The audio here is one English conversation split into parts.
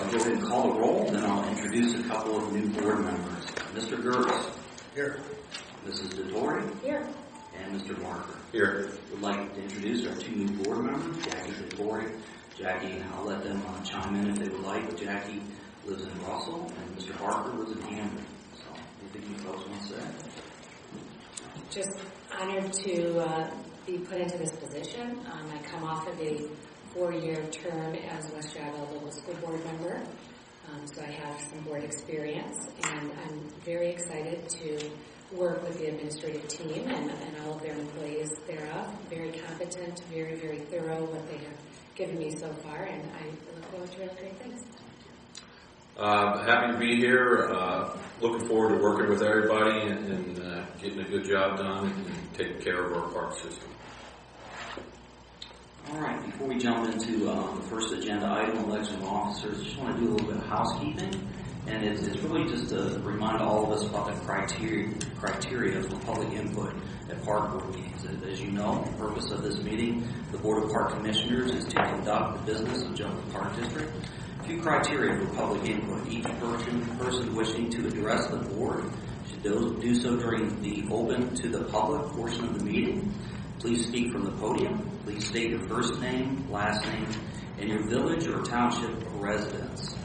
I'll go ahead and call the roll, then I'll introduce a couple of new board members. Mr. Gertz. Here. Mrs. DeTore. Here. And Mr. Marker. Here. Would like to introduce our two new board members, Jackie DeTore. Jackie, I'll let them chime in if they would like, but Jackie lives in Russell, and Mr. Parker lives in Camden. So, anything you folks want to say? Just honored to be put into this position. I come off of a 4-year term as West Jaga local school board member, so I have some board experience, and I'm very excited to work with the administrative team and all of their employees thereof. Very competent, very, very thorough what they have given me so far, and I look forward to really great things. Happy to be here. Looking forward to working with everybody and getting a good job done and taking care of our park system. All right, before we jump into the first agenda item, election of officers, just want to do a little bit of housekeeping. And it's really just to remind all of us about the criteria for public input at park board meetings. As you know, the purpose of this meeting, the Board of Park Commissioners, is to conduct the business of Junction Park District. A few criteria for public input. Each person wishing to address the board should do so during the open to the public portion of the meeting. Please speak from the podium. Please state your first name, last name, and your village or township residence.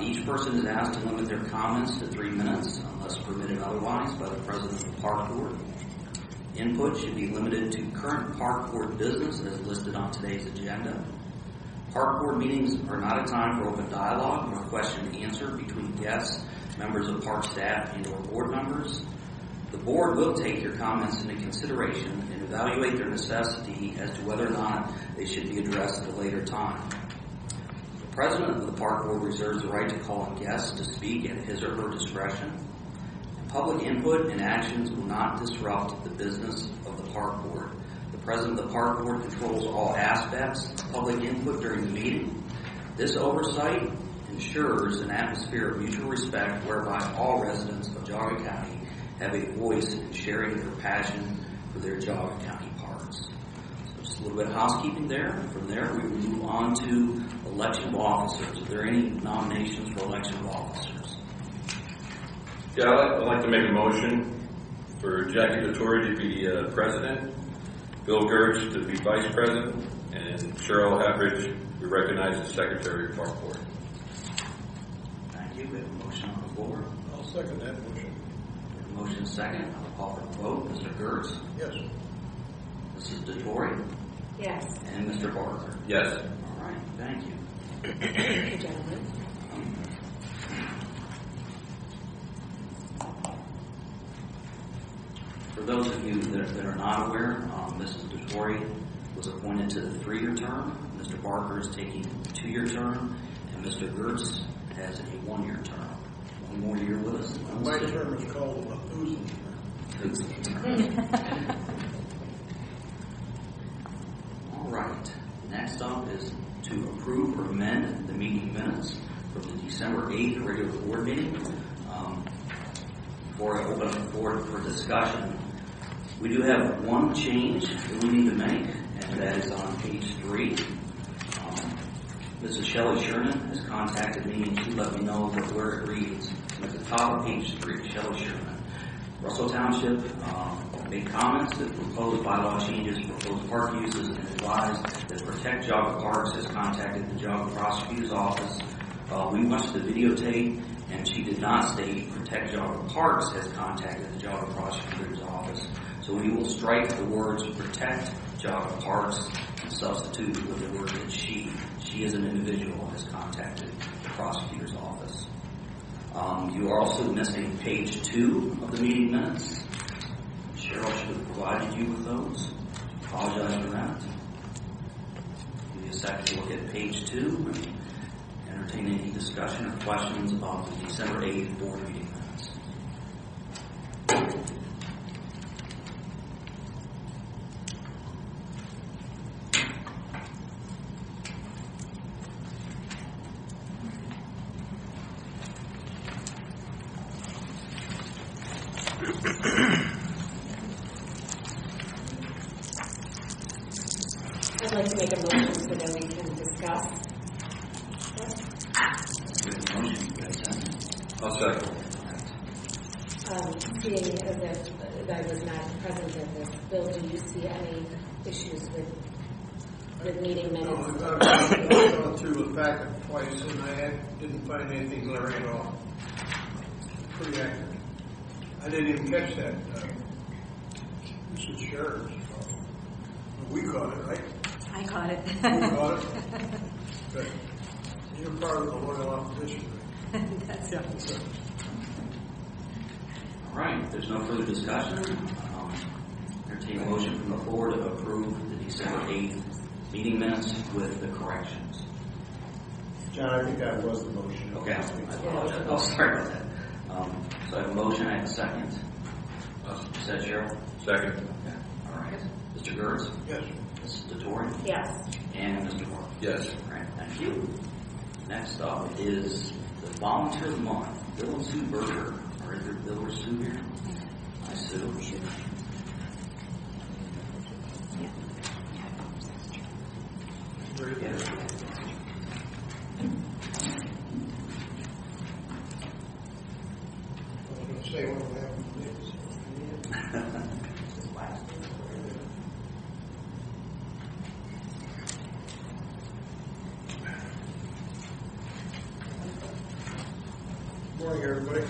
Each person is asked to limit their comments to 3 minutes, unless permitted otherwise by the president of the park board. Input should be limited to current park board business as listed on today's agenda. Park board meetings are not a time for open dialogue or question and answer between guests, members of park staff, and or board members. The board will take your comments into consideration and evaluate their necessity as to whether or not they should be addressed at a later time. The president of the park board reserves the right to call on guests to speak at his or her discretion. Public input and actions will not disrupt the business of the park board. The president of the park board controls all aspects of public input during the meeting. This oversight ensures an atmosphere of mutual respect whereby all residents of Geauga County have a voice in sharing their passion for their Geauga County parks. So just a little bit of housekeeping there. From there, we will move on to election of officers. Are there any nominations for election of officers? Yeah, I'd like to make a motion for Jackie DeTore to be president, Bill Gertz to be vice president, and Cheryl Hatridge be recognized as secretary of park board. Thank you. We have a motion on the floor. I'll second that motion. Motion second. I'll call for the vote. Mr. Gertz. Yes. Mrs. DeTore. Yes. And Mr. Barker. Yes. All right. Thank you. Thank you, gentlemen. For those of you that are not aware, Mrs. DeTore was appointed to the 3-year term. Mr. Barker is taking a 2-year term, and Mr. Gertz has a 1-year term. One more year with us. My term is called a Putin. All right. Next up is to approve or amend the meeting minutes from the December 8th regular board meeting. Before I open up the board for discussion, we do have one change that we need to make, and that is on page 3. Mrs. Shelley Sherman has contacted me and she let me know that where it reads. At the top of page 3, Shelley Sherman. Russell Township made comments that proposed bylaw changes, proposed park uses, and advised that Protect Geauga Parks has contacted the Geauga Prosecutor's Office. We watched the videotape, and she did not state Protect Geauga Parks has contacted the Geauga Prosecutor's Office. So we will strike the words Protect Geauga Parks and substitute with the word that she as an individual has contacted the prosecutor's office. You are also missing page 2 of the meeting minutes. Cheryl should have provided you with those. Apologize for that. Give you a second to look at page 2 and entertain any discussion or questions about the December 8th board meeting minutes. I'd like to make a motion so that we can discuss. I'll second. Seeing as if I was not present at this, Bill, do you see any issues with meeting No, minutes? I've gone through the packet twice and I didn't find anything glaring at all. Pretty accurate. I didn't even catch that. This is Sharon's. We caught it, right? I caught it. We caught it? Good. You're part of the loyal opposition, right? That's right. All right, if there's no further discussion, entertain a motion from the floor to approve the December 8th meeting minutes with the corrections. John, I think that was the motion. Okay, I apologize. Oh, sorry about that. So I have a motion, I have a second. You said Cheryl? Second. Okay. All right. Mr. Gertz? Yes. Mrs. Dottori? Yes. And Mr. Moore? Yes. All right, thank you. Next up is the Volunteer of the Month, Bill and Sue Berger. Are either Bill or Sue here? Hi, Sue. Very good. I was going to say what we have. Morning, everybody.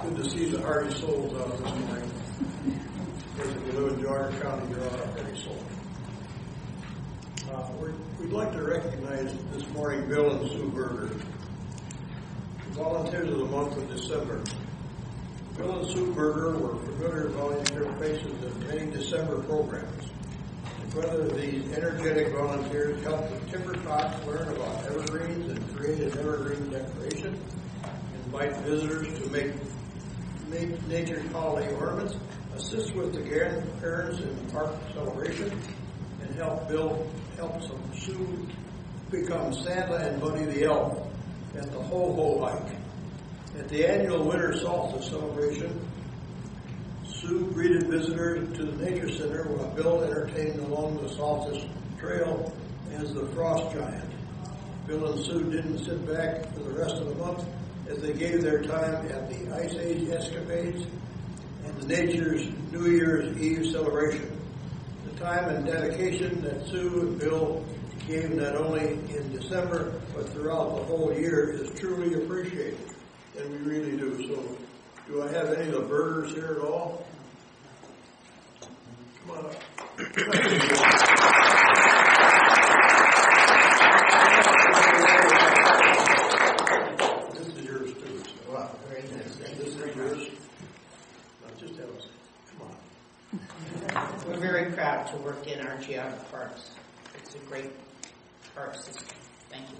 Good to see the hardy souls out this morning. Of course, if you live in Georgia County, you're all a hardy soul. We'd like to recognize this morning Bill and Sue Berger, volunteers of the month of December. Bill and Sue Berger were familiar volunteer faces at many December programs. Whether these energetic volunteers helped the timber talks learn about evergreens and create an evergreen decoration, invite visitors to make nature's holiday ornaments, assist with the grandparents in the park celebration, and help Sue become Santa and Buddy the Elf at the Ho-Ho hike. At the annual winter solstice celebration, Sue greeted visitors to the Nature Center while Bill entertained along the Solstice Trail as the Frost Giant. Bill and Sue didn't sit back for the rest of the month as they gave their time at the Ice Age escapades and the Nature's New Year's Eve celebration. The time and dedication that Sue and Bill gave not only in December but throughout the whole year is truly appreciated, and we really do. So, do I have any of the Bergers here at all? Come on up. This is yours too. So. Wow, very nice. This is yours. Now just have us. Come on. We're very proud to work in our Geauga Parks. It's a great park system. Thank you.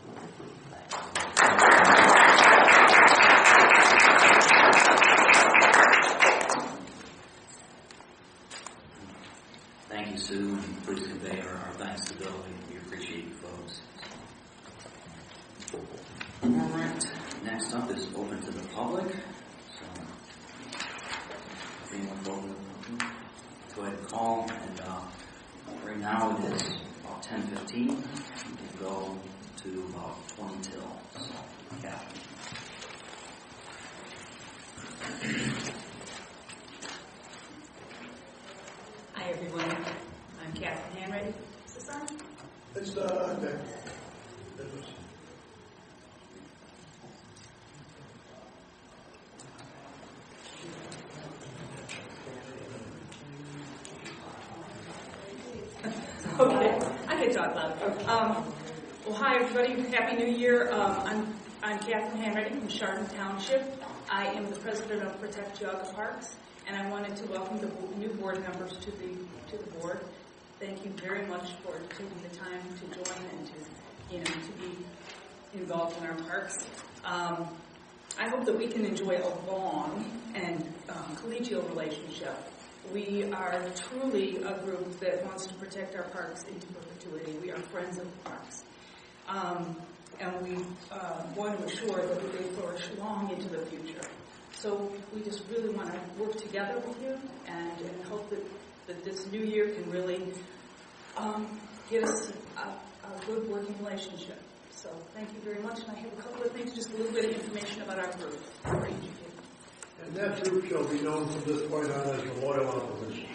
Thank you, Sue, and please convey our thanks to Bill. We appreciate you folks. All right, next up is open to the public. So, if anyone go ahead and call, and right now it is about 10:15. We can go to about 20 till. So, yeah. Hi, everyone. I'm Catherine Hanready. Is this on? It's okay. Okay, I can talk loud. Well, hi, everybody. Happy New Year. I'm Catherine Hanready from Chardon Township. I am the president of Protect Geauga Parks, and I wanted to welcome the new board members to the board. Thank you very much for taking the time to join and to be involved in our parks. I hope that we can enjoy a long and collegial relationship. We are truly a group that wants to protect our parks into perpetuity. We are friends of the parks. And we want to assure that they flourish long into the future. So we just really want to work together with you and hope that this new year can really give us a good working relationship. So thank you very much. And I have a couple of things, just a little bit of information about our group for each of you. And that group shall be known from this point on as the loyal opposition.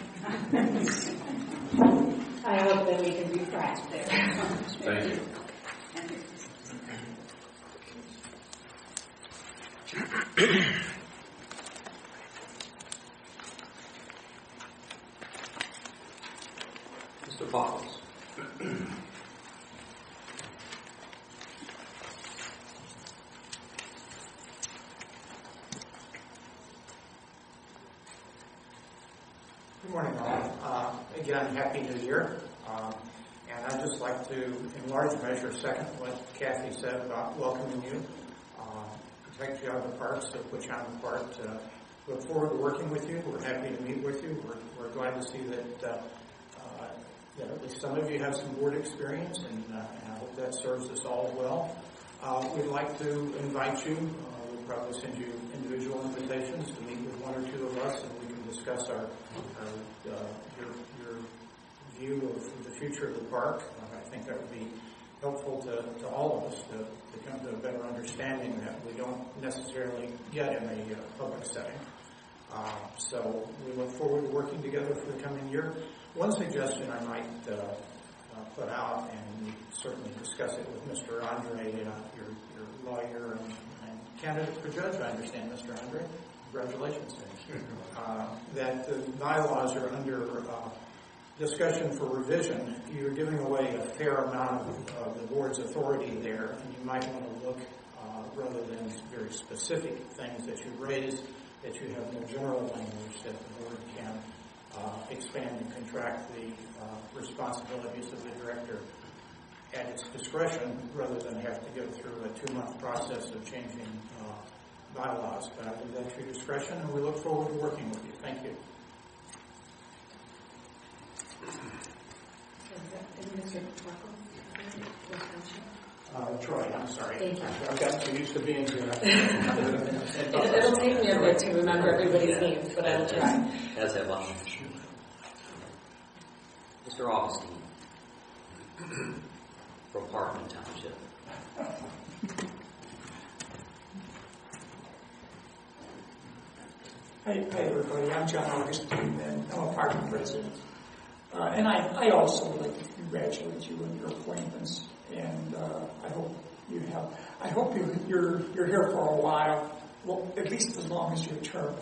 I hope that we can be friends there. Thank you. Mr. Buckles. Good morning, all. Again, Happy New Year. And I'd just like to, in large measure, second what Kathy said about welcoming you. Protect Geauga Parks, of which I'm a part. Look forward to working with you. We're happy to meet with you. We're glad to see that at least some of you have some board experience, and I hope that serves us all well. We'd like to invite you. We'll probably send you individual invitations to meet with one or two of us, and we can discuss your view of the future of the park. I think that would be helpful to all of us to come to a better understanding that we don't necessarily get in a public setting. So we look forward to working together for the coming year. One suggestion I might put out, and we certainly discuss it with Mr. Andre, your lawyer and candidate for judge, I understand, Mr. Andre. Congratulations. That the bylaws are under discussion for revision. You're giving away a fair amount of the board's authority there, and you might want to look, rather than very specific things that you raise, that you have more general language that the board can expand and contract the responsibilities of the director at its discretion, rather than have to go through a 2-month process of changing bylaws. But I leave that to your discretion, and we look forward to working with you. Thank you. Troy, I'm sorry. Thank you. I've gotten too used to being here. It'll take me a bit to remember everybody's names, but I will try. As have I. Mr. Augustine from Parkman Township. Hi everybody, I'm John Augustine, and I'm a Parkman resident. And I also would like to congratulate you on your appointments, and I hope you're here for a while, well, at least as long as your term.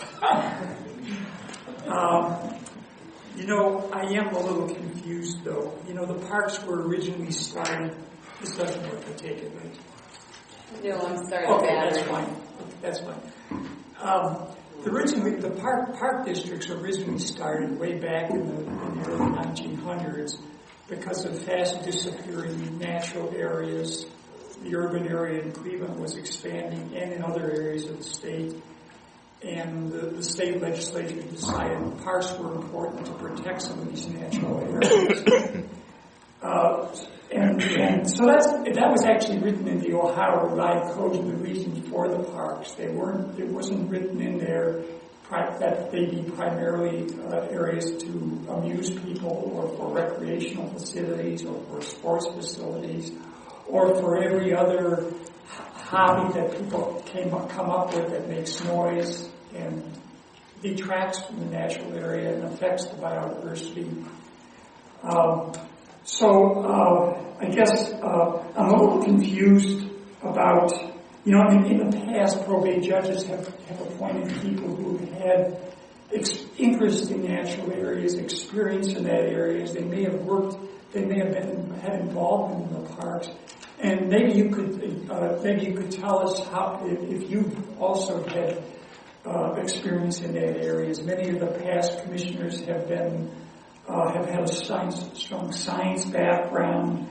I am a little confused though. The parks were originally started. This doesn't work. I take it, right? No, I'm sorry. Okay, that's fine. Originally, the park districts originally started way back in the early 1900s because of fast disappearing natural areas. The urban area in Cleveland was expanding, and in other areas of the state. And the state legislature decided parks were important to protect some of these natural areas. And so that was actually written in the Ohio Revised Code of the reasons for the parks. It wasn't written in there that they be primarily areas to amuse people, or for recreational facilities, or for sports facilities, or for every other hobby that people come up with that makes noise and detracts from the natural area and affects the biodiversity. I guess I'm a little confused about, in the past, probate judges have appointed people who had interest in natural areas, experience in that areas. They may have had involvement in the parks. And maybe you could tell us how, if you also had experience in that areas. Many of the past commissioners have had a strong science background.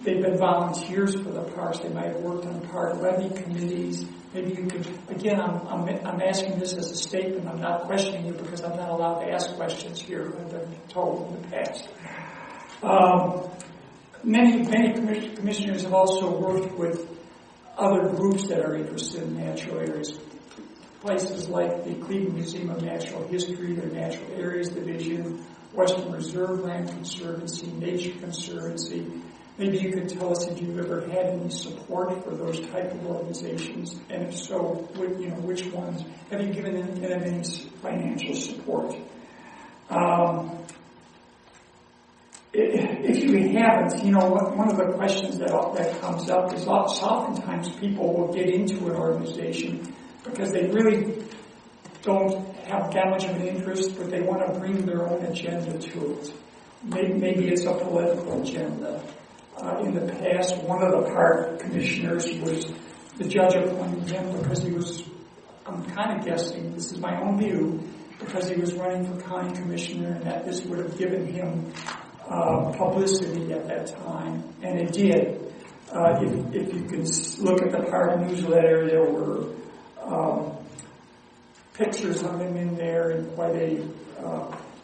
They've been volunteers for the parks. They might have worked on park levy committees. Maybe you could, again, I'm asking this as a statement. I'm not questioning you because I'm not allowed to ask questions here. I've been told in the past. Many commissioners have also worked with other groups that are interested in natural areas. Places like the Cleveland Museum of Natural History, their Natural Areas Division, Western Reserve Land Conservancy, Nature Conservancy. maybe you could tell us if you've ever had any support for those type of organizations, and if so, which ones? Have you given them any financial support? If you haven't, one of the questions that comes up is oftentimes people will get into an organization because they really don't have that much of an interest, but they want to bring their own agenda to it. Maybe it's a political agenda. In the past, one of the park commissioners was the judge appointed him because he was, I'm kind of guessing, this is my own view, because he was running for county commissioner and that this would have given him publicity at that time, and it did. If you can look at the park newsletter, there were pictures of him in there, and quite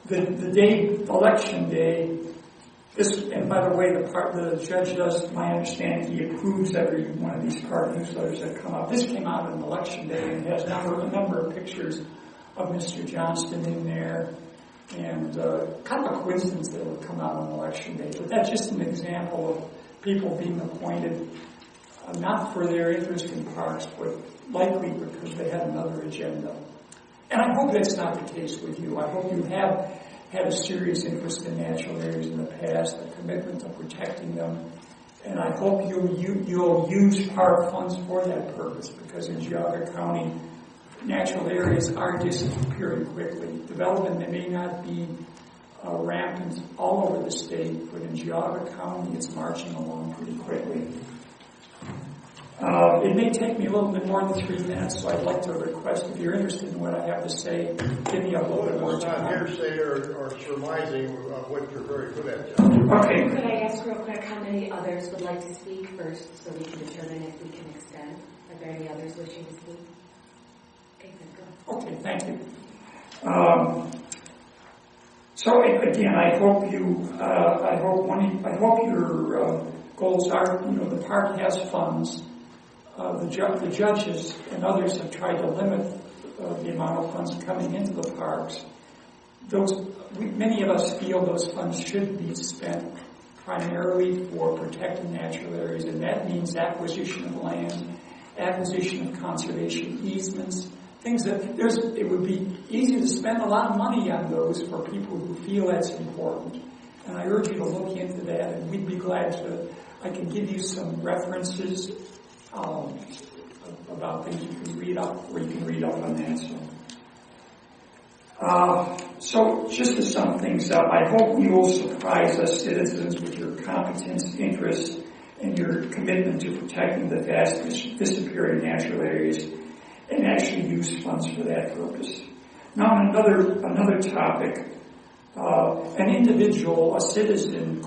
the day, election day. And by the way, the judge does, my understanding, he approves every one of these park newsletters that come out. This came out on election day and has a number of pictures of Mr. Johnston in there. And kind of a coincidence that it would come out on election day. But that's just an example of people being appointed, not for their interest in parks, but likely because they had another agenda. And I hope that's not the case with you. I hope you have had a serious interest in natural areas in the past, a commitment to protecting them. And I hope you'll use park funds for that purpose, because in Geauga County, natural areas are disappearing quickly. Development may not be rampant all over the state, but in Geauga County, it's marching along pretty quickly. It may take me a little bit more than 3 minutes, so I'd like to request, if you're interested in what I have to say, give me a little bit more It's time. not hearsay or surmising what you're very good at, John. Okay. Could I ask real quick how many others would like to speak first, so we can determine if we can extend? Are there any others wishing to speak? Okay, then go. Okay, thank you. So again, I hope your goals are, the park has funds. The judges and others have tried to limit the amount of funds coming into the parks. Many of us feel those funds should be spent primarily for protecting natural areas, and that means acquisition of land, acquisition of conservation easements, things that it would be easy to spend a lot of money on those for people who feel that's important. And I urge you to look into that, and we'd be glad to. I can give you some references about things you can read up, or you can read up on that. So just to sum things up, I hope you will surprise us citizens with your competence, interest, and your commitment to protecting the vast disappearing natural areas, and actually use funds for that purpose. Now, another topic. An individual, a citizen,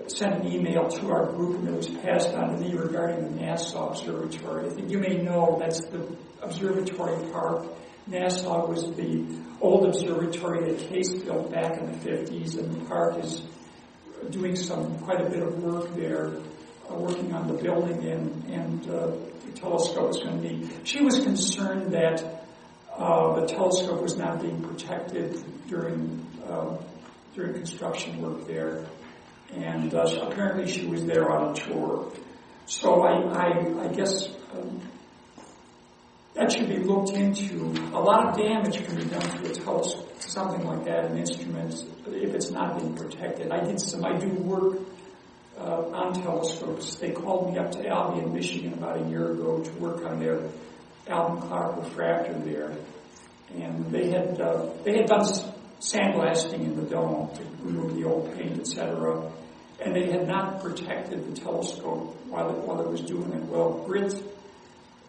sent an email to our group, and it was passed on to me regarding the Nassau Observatory. I think you may know that's the observatory park. Nassau was the old observatory that Case built back in the 50s, and the park is doing quite a bit of work there, working on the building and the telescope is going to be. She was concerned that the telescope was not being protected during construction work there, and apparently she was there on a tour. So I guess that should be looked into. A lot of damage can be done to a telescope, something like that, an instrument, if it's not being protected. I do work on telescopes. They called me up to Albion, Michigan about a year ago to work on their Alvin Clark refractor there. And they had done sandblasting in the dome to remove the old paint, etc. And they had not protected the telescope while it was doing it well.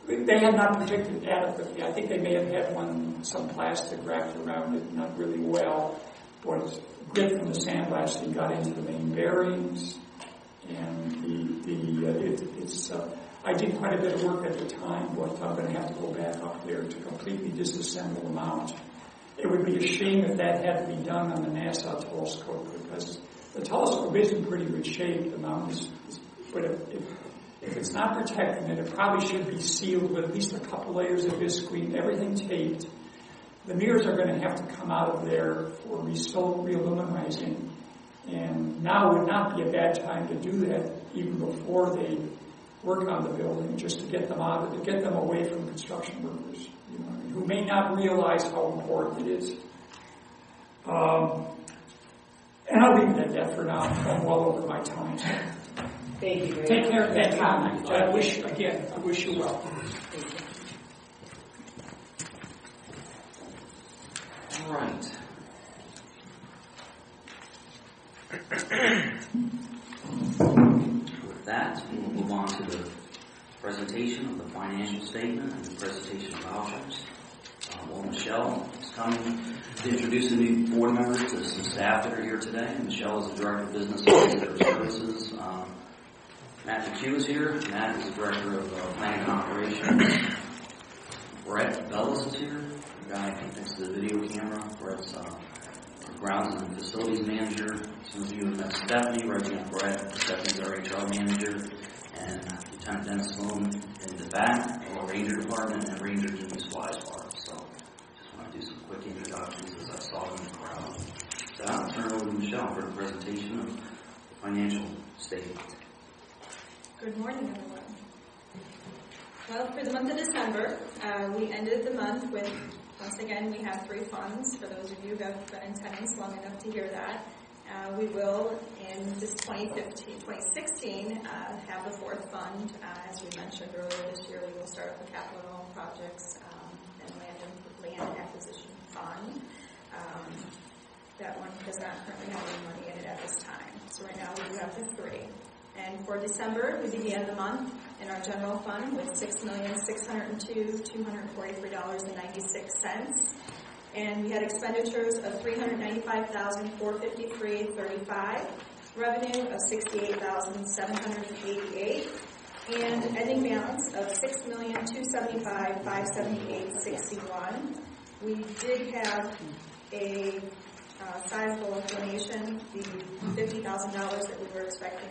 They had not protected it adequately. I think they may have had some plastic wrapped around it, not really well. But grit from the sandblasting got into the main bearings, and I did quite a bit of work at the time, but I'm going to have to go back up there to completely disassemble the mount. It would be a shame if that had to be done on the Nassau telescope, because the telescope is in pretty good shape. The mount is, but if it's not protected, then it probably should be sealed with at least a couple layers of visqueen, everything taped. The mirrors are going to have to come out of there for re-luminizing. And now would not be a bad time to do that, even before they work on the building, just to get them out of it, get them away from construction workers, you know, who may not realize how important it is. And I'll leave it at that for now. I'm well over my time. Thank you very Take much. care of that comment. I wish you well. Thank you. All right. With that, we'll move on to the presentation of the financial statement and the presentation of vouchers. Michelle is coming to introduce the new board members to some staff that are here today. Michelle is the Director of Business and Visitor Services. Matt McHugh is here. Matt is the Director of Planning and Operations. Brett Bellis is here, the guy next to the video camera. Brett's our Grounds and Facilities Manager. Some of you have met Stephanie, right now Brett. Stephanie's our HR Manager. And Lieutenant Dennis Sloan in the back, our Ranger Department, and Ranger Jimmy Swice Park. So just want to do some quick introductions as I saw them in the crowd. So I'll turn it over to Michelle for the presentation of the financial statement. Good morning, everyone. Well, for the month of December, we ended the month with, once again, we have 3 funds. For those of you who have been in attendance long enough to hear that. We will, in this 2016, have the 4th fund. As we mentioned earlier this year, we will start up the capital projects and land acquisition fund. That one does not currently have any money in it at this time. So right now we do have the 3. And for December, we began the month in our general fund with $6,602,243.96. And we had expenditures of $395,453.35, revenue of $68,788, and an ending balance of $6,275,578.61. We did have a sizable donation, the $50,000 that we were expecting.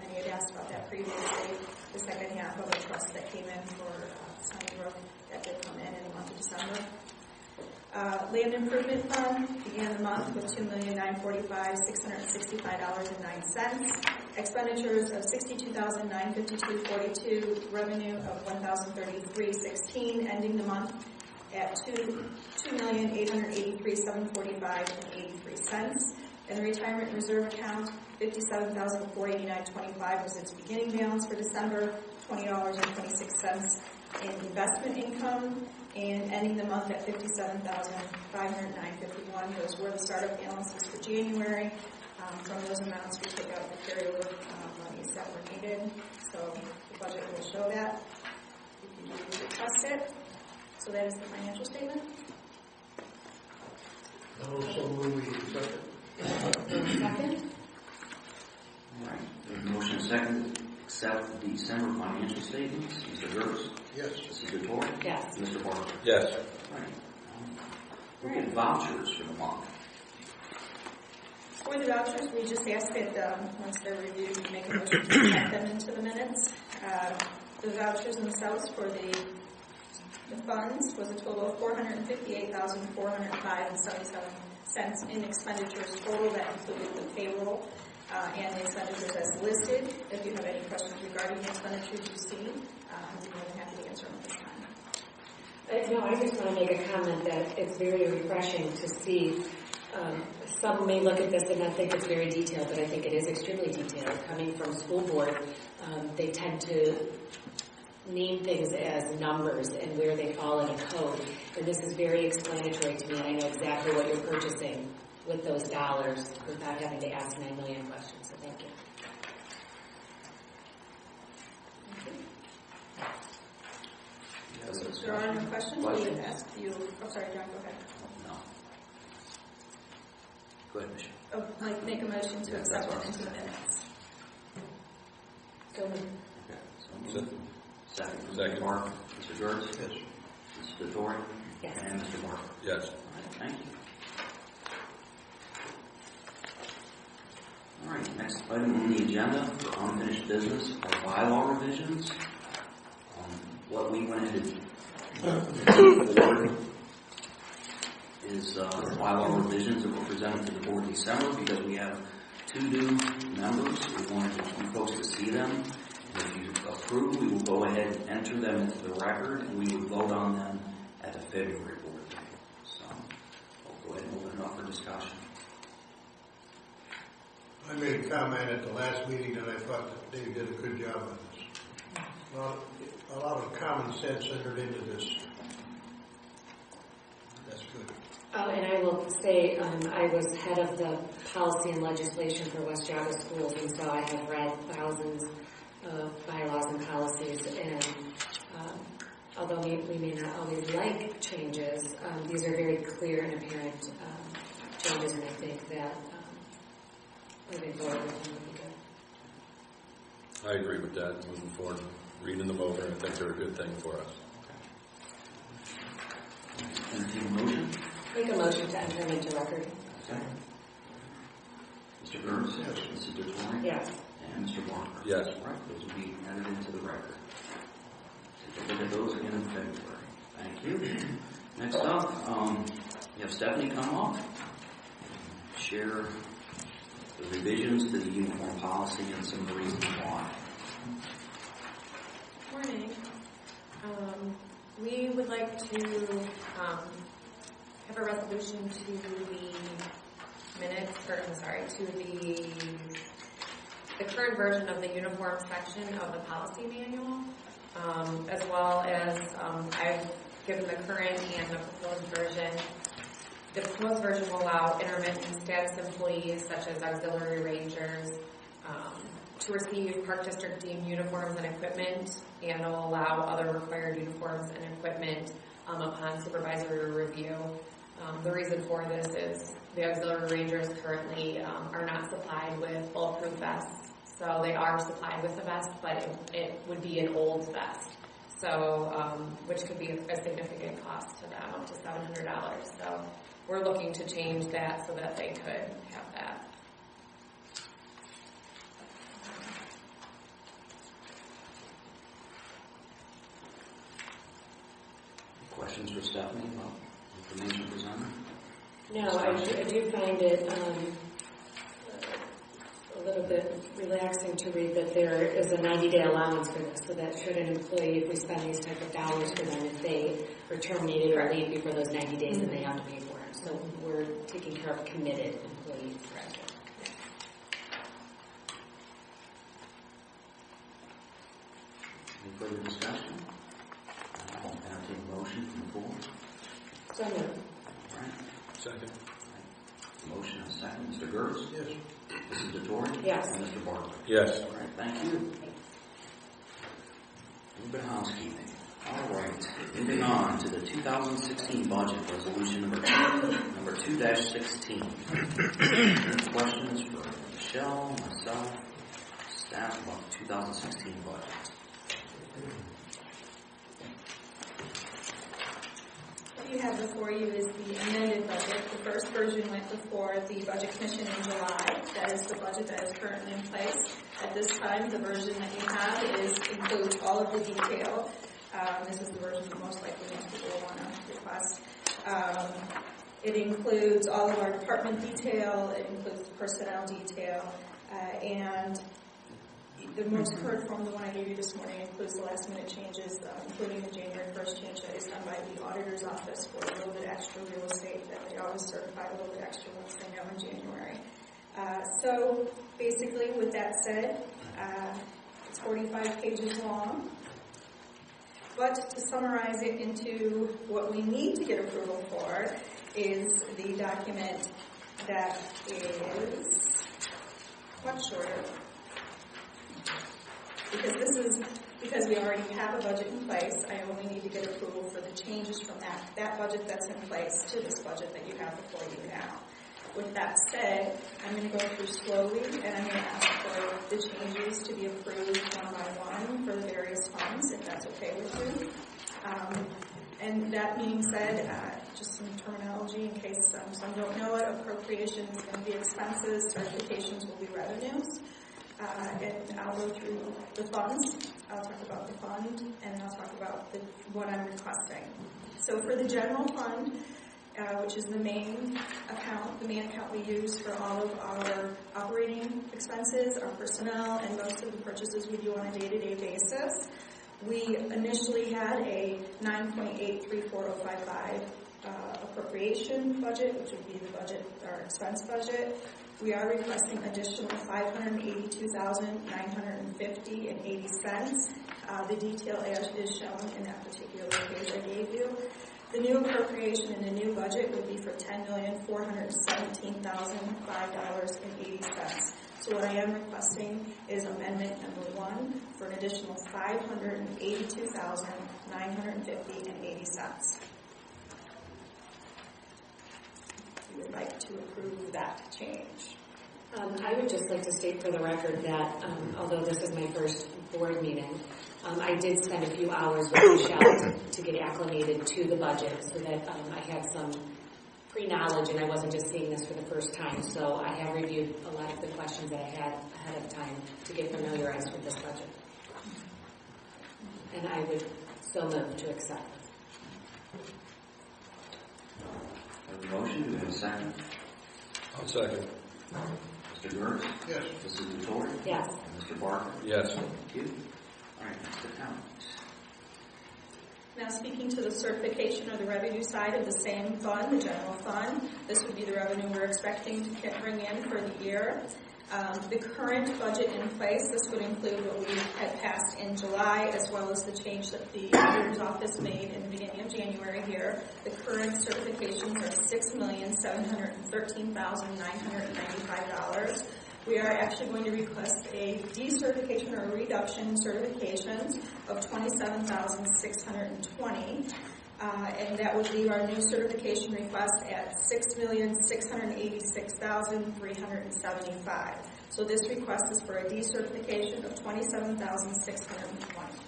Many had asked about that previously. The second half of the trust that came in for Sunnybrook that did come in the month of December. Land Improvement Fund began the month with $2,945,665.09. Expenditures of $62,952.42. Revenue of $1,033.16. Ending the month at $2,883,745.83. And the retirement reserve account, $57,489.25 was its beginning balance for December. $20.26 in investment income, and ending the month at $57,509.51. Those were the startup balances for January. From those amounts, we took out the carryover monies that were needed. So the budget will show that if you do request it. So that is the financial statement. Also move we accept it. Second? All right. There's a motion second to accept the December financial statements. Mr. Gervis? Yes. Mrs. Detour? Yes. Mr. Barker? Yes. All right. We'll get vouchers for the month. For the vouchers, we just ask that once they're reviewed, you make a motion to accept them into the minutes. The vouchers themselves for the funds was a total of $458,405.77 in expenditures total. That included the payroll and the expenditures as listed. If you have any questions regarding the expenditures you see, I'd be more than happy to answer them at this time. No, I just want to make a comment that it's very refreshing to see. Some may look at this and not think it's very detailed, but I think it is extremely detailed. Coming from school board, they tend to name things as numbers and where they fall in a code. And this is very explanatory to me, and I know exactly what you're purchasing with those dollars without having to ask 9 million questions. So thank you. If there are no questions, we would ask you. Oh, sorry, John, go ahead. No. Go ahead, Michelle. Oh, like make a motion to accept them into the minutes. So Okay. So second. Second. Mark. Mr. Gertz? Yes. Mrs. Detour? Yes. And Mr. Barker? Yes. All right, thank you. All right, next item on the agenda for unfinished business are bylaw revisions. What we went ahead and forward is bylaw revisions that were presented to the board in December because we have 2 new members. We wanted you folks to see them. And if you approve, we will go ahead and enter them into the record, and we would vote on them at the February board meeting. So we'll go ahead and open it up for discussion. I made a comment at the last meeting that I thought that Dave did a good job on this. A lot of common sense entered into this. That's good. Oh, and I will say, I was head of the policy and legislation for West Java Schools, and so I have read thousands of bylaws and policies, and although we may not always like changes, these are very clear and apparent changes, and I think that moving forward with them would be good. I agree with that. Moving forward, reading them over, I think they're a good thing for us. Entertain a motion. Make a motion to enter them into record. Second. Mr. Burns? Yes. Mrs. DeTore? Yes. And Mr. Barker? Yes. All right, those will be entered into the record. Take a look at those again in February. Thank you. Next up, you have Stephanie come up, share the revisions to the uniform policy and some of the reasons why. Morning. We would like to have a resolution to the minutes, or I'm sorry, to the current version of the uniform section of the policy manual, as well as I've given the current and the proposed version. The proposed version will allow intermittent status employees, such as auxiliary rangers, to receive Park District deemed uniforms and equipment, and will allow other required uniforms and equipment upon supervisory review. The reason for this is the auxiliary rangers currently are not supplied with bulletproof vests. So they are supplied with a vest, but it would be an old vest. So, which could be a significant cost to them, up to $700. So we're looking to change that so that they could have that. Questions for Stephanie about information presented? No, I do find it a little bit relaxing to read that there is a 90-day allowance for this, so that should an employee, if we spend these type of dollars for them, if they are terminated or leave before those 90 days, then they have to pay for it. So we're taking care of committed employees. Correct. Any further discussion? I'll entertain a motion from the floor. So moved. All right. Second. Motion and second. Mr. Gertz? Yes. Mrs. DeTore? Yes. And Mr. Barker? Yes. All right, thank you. A little bit of housekeeping. All right, moving on to the 2016 budget resolution number 2-16. Any questions for Michelle, myself, staff about the 2016 budget? What you have before you is the amended budget. The first version went before the Budget Commission in July. That is the budget that is currently in place. At this time, the version that you have includes all of the detail. This is the version that most likely most people will want to request. It includes all of our department detail. It includes personnel detail. And the most current form, the one I gave you this morning, includes the last minute changes, including the January 1st change that is done by the auditor's office for a little bit extra real estate that they always certify a little bit extra once they know in January. So basically, with that said, it's 45 pages long. But to summarize it into what we need to get approval for is the document that is much shorter. Because we already have a budget in place, I only need to get approval for the changes from that budget that's in place to this budget that you have before you now. With that said, I'm going to go through slowly, and I'm going to ask for the changes to be approved one by one for the various funds, if that's okay with you. And that being said, just some terminology in case some don't know it, appropriation is going to be expenses, certifications will be revenues. And I'll go through the funds, I'll talk about the fund, and I'll talk about what I'm requesting. So for the general fund, which is the main account we use for all of our operating expenses, our personnel, and most of the purchases we do on a day-to-day basis. We initially had a 9.834055 appropriation budget, which would be the budget, our expense budget. We are requesting additional $582,950.80. The detail as is shown in that particular page I gave you. The new appropriation in the new budget would be for $10,417,005.80. So what I am requesting is amendment number 1 for an additional $582,950.80. We would like to approve that change. I would just like to state for the record that although this is my first board meeting, I did spend a few hours with Michelle to get acclimated to the budget so that I had some pre-knowledge and I wasn't just seeing this for the first time. So I have reviewed a lot of the questions that I had ahead of time to get familiarized with this budget. And I would so move to accept. We have a motion. Do we have a second? I'll second. Mr. Gertz? Yes. Mrs. Detour? Yes. And Mr. Barker? Yes. Thank you. All right, next account. Now speaking to the certification or the revenue side of the same fund, the general fund, this would be the revenue we're expecting to bring in for the year. The current budget in place, this would include what we had passed in July, as well as the change that the auditor's office made in the beginning of January here. The current certifications are $6,713,995. We are actually going to request a decertification or a reduction in certifications of $27,620. And that would leave our new certification request at $6,686,375. So this request is for a decertification of $27,620.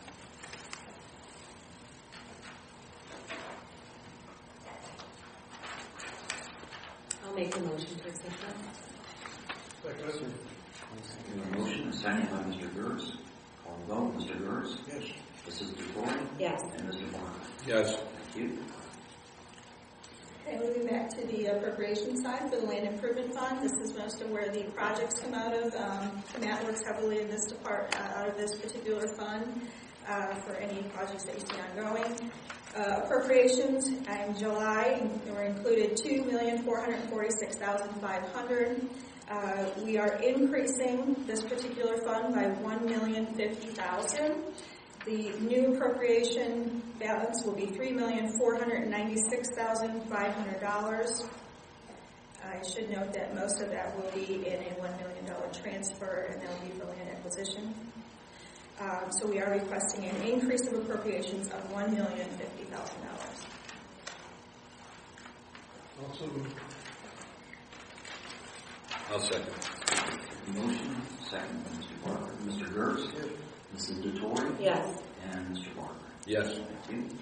I'll make the motion to accept that. Second. We have a motion, a second by Mr. Gertz. Call the vote. Mr. Gertz? Yes. Mrs. Detour? Yes. And Mr. Barker? Yes. Thank you. Okay, moving back to the appropriation side for the Land Improvement Fund. This is most of where the projects come out of. Matt works heavily in this out of this particular fund for any projects that you see ongoing. Appropriations in July were included $2,446,500. We are increasing this particular fund by $1,050,000. The new appropriation balance will be $3,496,500. I should note that most of that will be in a $1 million transfer, and that will be for land acquisition. So we are requesting an increase of appropriations of $1,050,000. Also, I'll second. Motion, second by Mr. Barker. Mr. Gertz? yes. Mrs. Detour? Yes. And Mr. Barker? Yes. Thank you.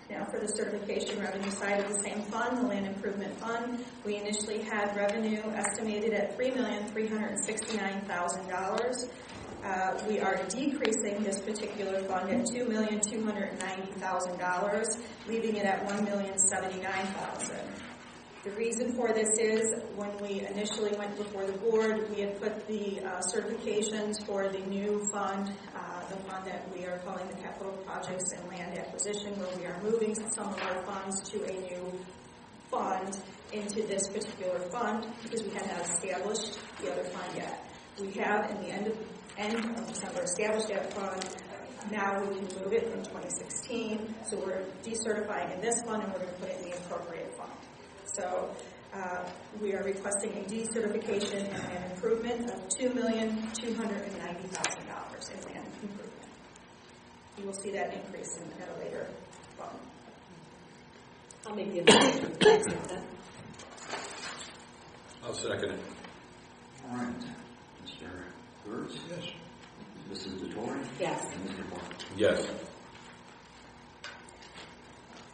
Now for the certification revenue side of the same fund, the Land Improvement Fund, we initially had revenue estimated at $3,369,000. We are decreasing this particular fund at $2,290,000, leaving it at $1,079,000. The reason for this is when we initially went before the board, we had put the certifications for the new fund, the fund that we are calling the Capital Projects and Land Acquisition, where we are moving some of our funds to a new fund into this particular fund because we had not established the other fund yet. We have, in the end of December, established that fund. Now we can move it in 2016. So we're decertifying in this fund and we're going to put it in the appropriate fund. So we are requesting a decertification and an improvement of $2,290,000 in land improvement. You will see that increase at a later fund. I'll make the amendment to accept that. I'll second it. All right. Mr. Gertz? Yes. Mrs. Detour? Yes. And Mr. Barker? Yes.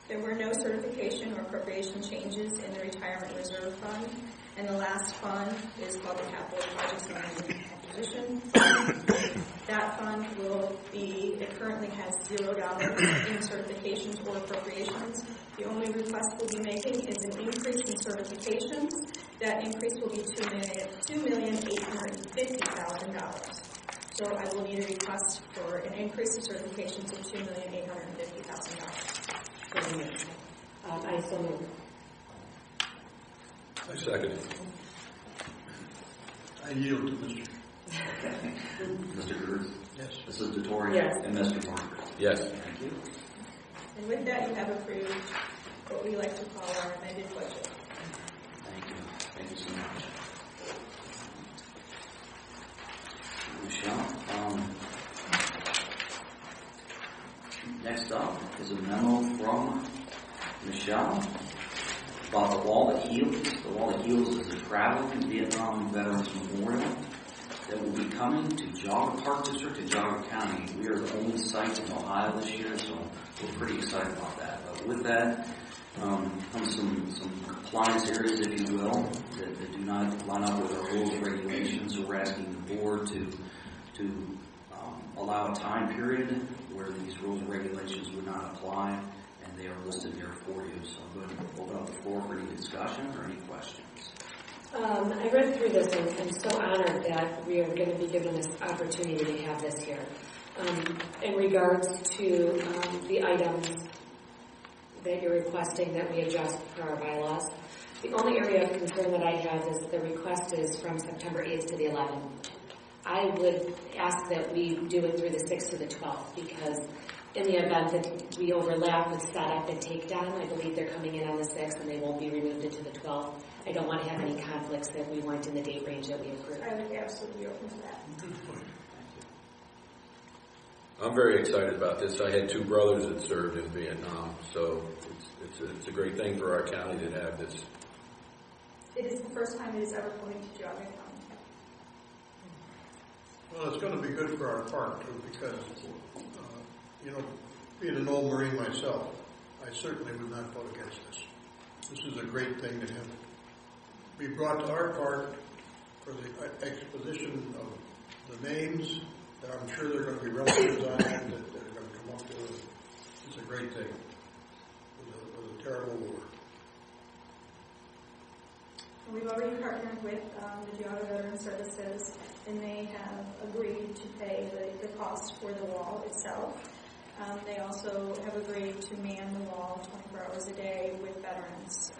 There were no certification or appropriation changes in the Retirement Reserve Fund, and the last fund is called the Capital Projects and Land Acquisition. That fund will be it currently has $0 in certifications or appropriations. The only request we'll be making is an increase in certifications. That increase will be $2,850,000. So I will need a request for an increase in certifications of $2,850,000. I so move. I second. I yield to Mr. Mr. Gertz? Yes. Mrs. Detour? Yes. And Mr. Parker? Yes. Thank you. And with that, you have approved what we like to call our amended budget. Thank you. Thank you so much. Michelle, next up is a memo from Michelle about the Wall That Heals. The Wall That Heals is a traveling Vietnam Veterans Memorial that will be coming to Geauga Park District in Geauga County. We are the only site in Ohio this year, so we're pretty excited about that. But with that, comes some compliance areas, if you will, that do not line up with our rules and regulations. So we're asking the board to allow a time period where these rules and regulations would not apply, and they are listed there for you. So I'm going to open up the floor for any discussion or any questions. I read through this and I'm so honored that we are going to be given this opportunity to have this here. In regards to the items that you're requesting that we adjust for our bylaws, the only area of concern that I have is the request is from September 8th to the 11th. I would ask that we do it through the 6th to the 12th because in the event that we overlap with setup and takedown, I believe they're coming in on the 6th and they won't be removed until the 12th. I don't want to have any conflicts that we weren't in the date range that we approved. I would be absolutely open to that. I'm very excited about this. I had two brothers that served in Vietnam, so it's a great thing for our county to have this. It is the first time it is ever coming to Geauga County. Well, it's going to be good for our park, too, because, being an old Marine myself, I certainly would not vote against this. This is a great thing to have be brought to our park for the exposition of the names that I'm sure they're going to be relatives on, that they're going to come up with. It's a great thing. It was a terrible war. We've already partnered with the Geauga Veteran Services, and they have agreed to pay the cost for the wall itself. They also have agreed to man the wall 24 hours a day with veterans.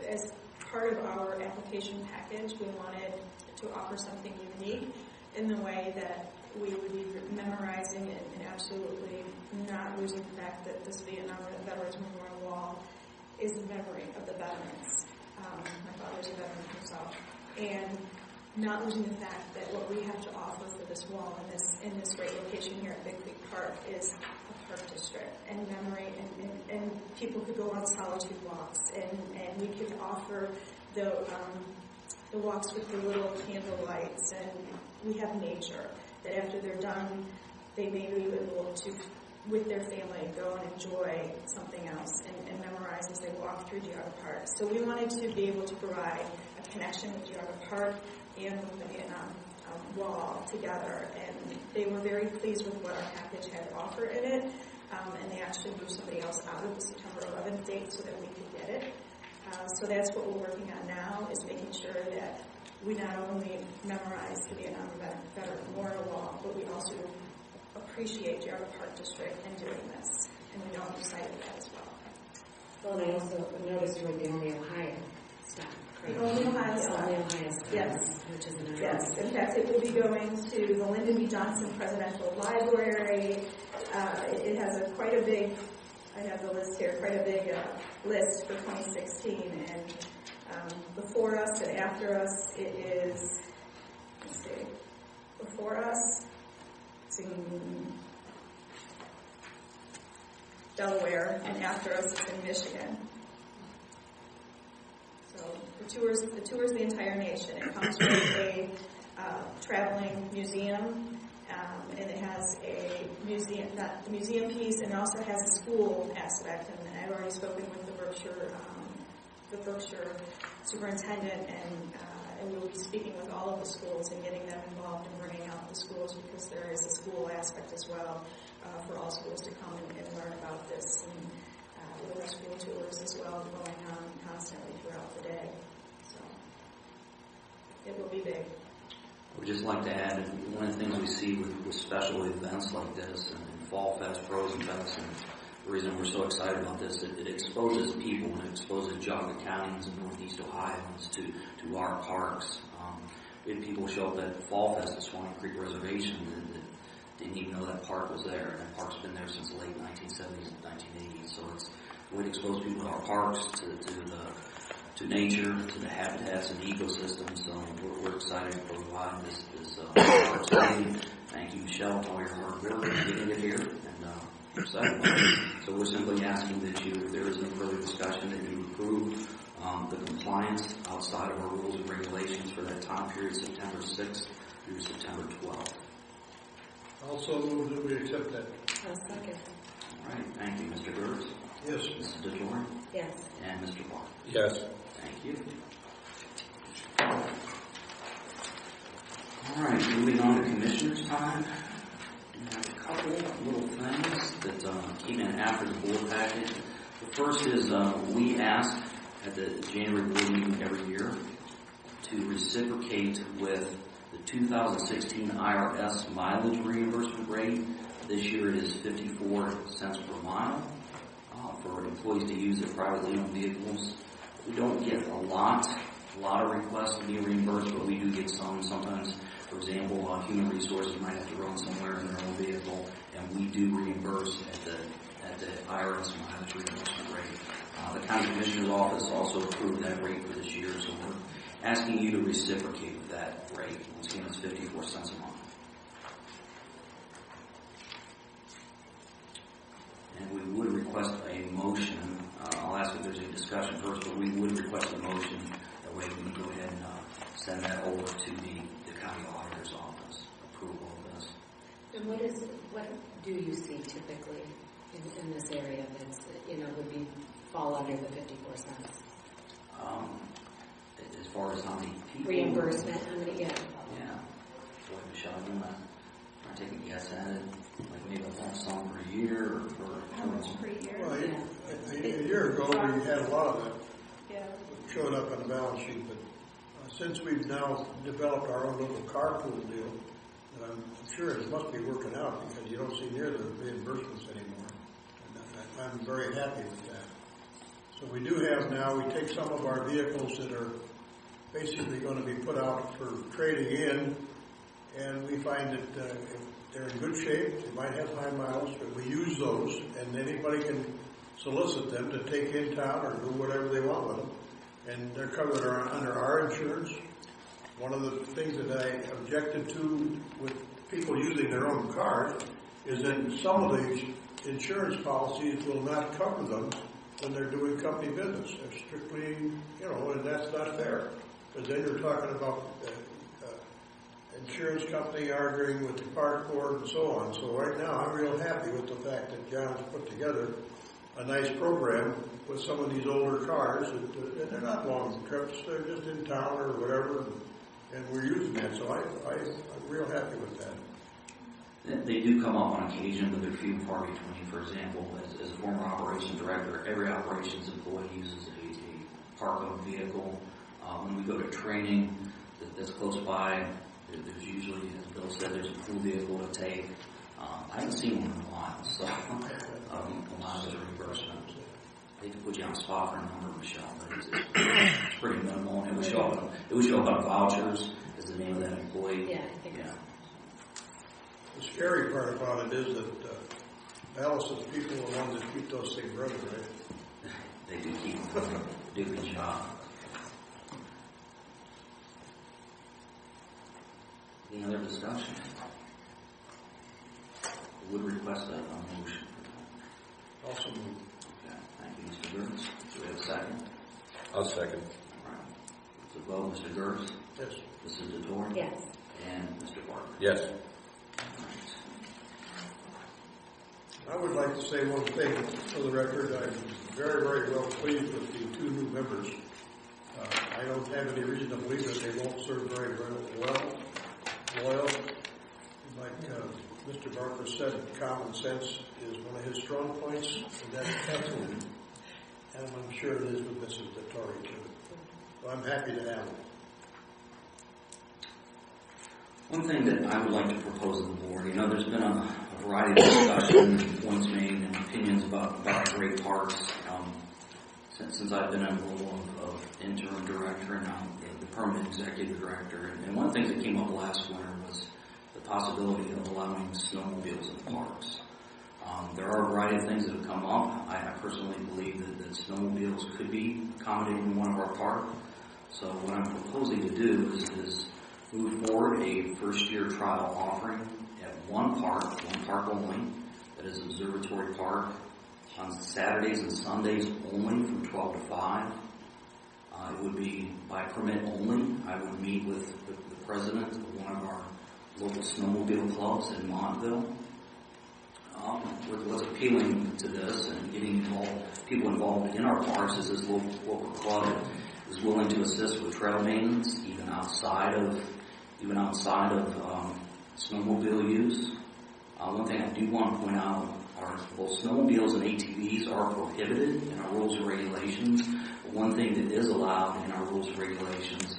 As part of our application package, we wanted to offer something unique in the way that we would be memorizing it and absolutely not losing the fact that this Vietnam Veterans Memorial Wall is a memory of the veterans. My father's a veteran himself. And not losing the fact that what we have to offer for this wall in this great location here at Big Creek Park is a park district and memory, and people could go on solitude walks, and we could offer the walks with the little candle lights, and we have nature that after they're done, they may be able to, with their family, go and enjoy something else and memorize as they walk through Geauga Park. So we wanted to be able to provide a connection with Geauga Park and with the Vietnam Wall together, and they were very pleased with what our package had to offer in it, and they actually moved somebody else out of the September 11th date so that we could get it. So that's what we're working on now, is making sure that we not only memorize the Vietnam Veteran Memorial Wall, but we also appreciate Geauga Park District in doing this, and we don't lose sight of that as well. Well, and I also noticed we're the only Ohio stop. The only Ohio stop. The only Ohio stop. Yes. Which is an Yes. In fact, it will be going to the Lyndon B. Johnson Presidential Library. It has quite a big, I have the list here, quite a big list for 2016. And before us and after us, it is, let's see, before us, it's in Delaware, and after us, it's in Michigan. So the tours the entire nation. It comes with a traveling museum, and it has a museum piece, and it also has a school aspect. And I've already spoken with the Berkshire superintendent, and and we will be speaking with all of the schools and getting them involved and bringing out the schools, because there is a school aspect as well for all schools to come and learn about this. And there are school tours as well going on constantly throughout the day. So it will be big. I would just like to add, one of the things we see with special events like this and Fall Fest, Frozen Fest, and the reason we're so excited about this, it exposes people and it exposes Geauga Countyans and Northeast Ohioans to our parks. We had people show up at Fall Fest at Swanee Creek Reservation that didn't even know that park was there, and that park's been there since the late 1970s and 1980s. So it's a way to expose people to our parks, to nature, to the habitats and ecosystems. So we're excited to provide this opportunity. Thank you, Michelle, for all your hard work in getting it here, and we're excited about it. So we're simply asking that you, if there is no further discussion, that you approve the compliance outside of our rules and regulations for that time period, September 6th through September 12th. Also move that we accept that. I'll second. All right, thank you, Mr. Gertz. Yes. Mrs. DeJoy. Yes. And Mr. Park. Yes. Thank you. All right, moving on to Commissioner's time. We have a couple little things that came in after the board package. The first is we ask at the January board meeting every year to reciprocate with the 2016 IRS mileage reimbursement rate. This year it is 54 cents per mile for employees to use their privately owned vehicles. We don't get a lot of requests to be reimbursed, but we do get some. Sometimes, for example, Human Resources might have to run somewhere in their own vehicle, and we do reimburse at the IRS mileage reimbursement rate. The County Commissioner's Office also approved that rate for this year, so we're asking you to reciprocate with that rate. Once again, it's 54 cents a month. And we would request a motion. I'll ask if there's any discussion first, but we would request a motion. That way we can go ahead and send that over to the county auditor's office. Approval of this. And what do you see typically in this area that's, would fall under the 54 cents? As far as how many people? Reimbursement, how many, yeah. Yeah. Boy, Michelle, I'm going to take a guess at it. Like maybe a lump sum per year or per How much per year? Well, Yeah. a year ago, we had a lot of that Yeah. showed up on the balance sheet, but since we've now developed our own little carpool deal, and I'm sure it must be working out because you don't see near the reimbursements anymore. And I'm very happy with that. So we do have now, we take some of our vehicles that are basically going to be put out for trading in, and we find that if they're in good shape, they might have high miles, but we use those, and anybody can solicit them to take in town or do whatever they want with them. And they're covered under our insurance. One of the things that I objected to with people using their own cars is that some of these insurance policies will not cover them when they're doing company business. They're strictly, and that's not fair. Because then you're talking about insurance company arguing with the park board and so on. So right now I'm real happy with the fact that John's put together a nice program with some of these older cars, and they're not long trips, they're just in town or whatever, and we're using that, so I'm real happy with that. They do come up on occasion, but they're few and far between. For example, as a former operations director, every operations employee uses a park-owned vehicle. When we go to training that's close by, there's usually, as Bill said, there's a pool vehicle to take. I haven't seen one in a while, so a lot of reimbursement. I hate to put you on the spot for a number, Michelle, but it's pretty minimal. And it would show up on vouchers as the name of that employee. Yeah, I think so. The scary part about it is that Allison's people are the ones that keep those things running, right? They do keep do a good job. Any other discussion? I would request a motion. Also move. Okay, thank you, Mr. Gertz. Do we have a second? I'll second. All right. So vote, Mr. Gertz. Yes. Mrs. DeTore. Yes. And Mr. Parker. Yes. All right. I would like to say one thing for the record. I'm very, very well pleased with the two new members. I don't have any reason to believe that they won't serve very loyal. Like Mr. Barker said, common sense is one of his strong points, and that's excellent. And I'm sure it is with Mrs. Dettori too. So I'm happy to have him. One thing that I would like to propose to the board, there's been a variety of discussion, points made, and opinions about great parks since I've been in the role of interim director and now the permanent executive director. And one of the things that came up last winter was the possibility of allowing snowmobiles in the parks. There are a variety of things that have come up. I personally believe that snowmobiles could be accommodated in one of our parks. So what I'm proposing to do is move forward a first-year trial offering at one park only, that is Observatory Park, on Saturdays and Sundays only from 12 to 5. It would be by permit only. I would meet with the president of one of our local snowmobile clubs in Montville. What's appealing to this and getting people involved in our parks is this local club is willing to assist with trail maintenance, even outside of snowmobile use. One thing I do want to point out are both snowmobiles and ATVs are prohibited in our rules and regulations. But one thing that is allowed in our rules and regulations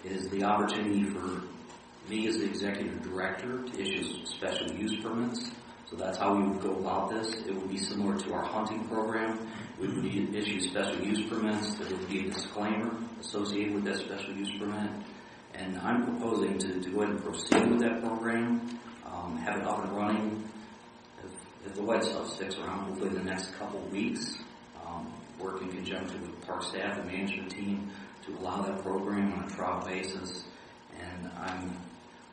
is the opportunity for me as the executive director to issue special use permits. So that's how we would go about this. It would be similar to our hunting program. We would issue special use permits. There would be a disclaimer associated with that special use permit. And I'm proposing to go ahead and proceed with that program, have it up and running. If the wet stuff sticks around, hopefully in the next couple of weeks, work in conjunction with park staff and management team to allow that program on a trial basis. And I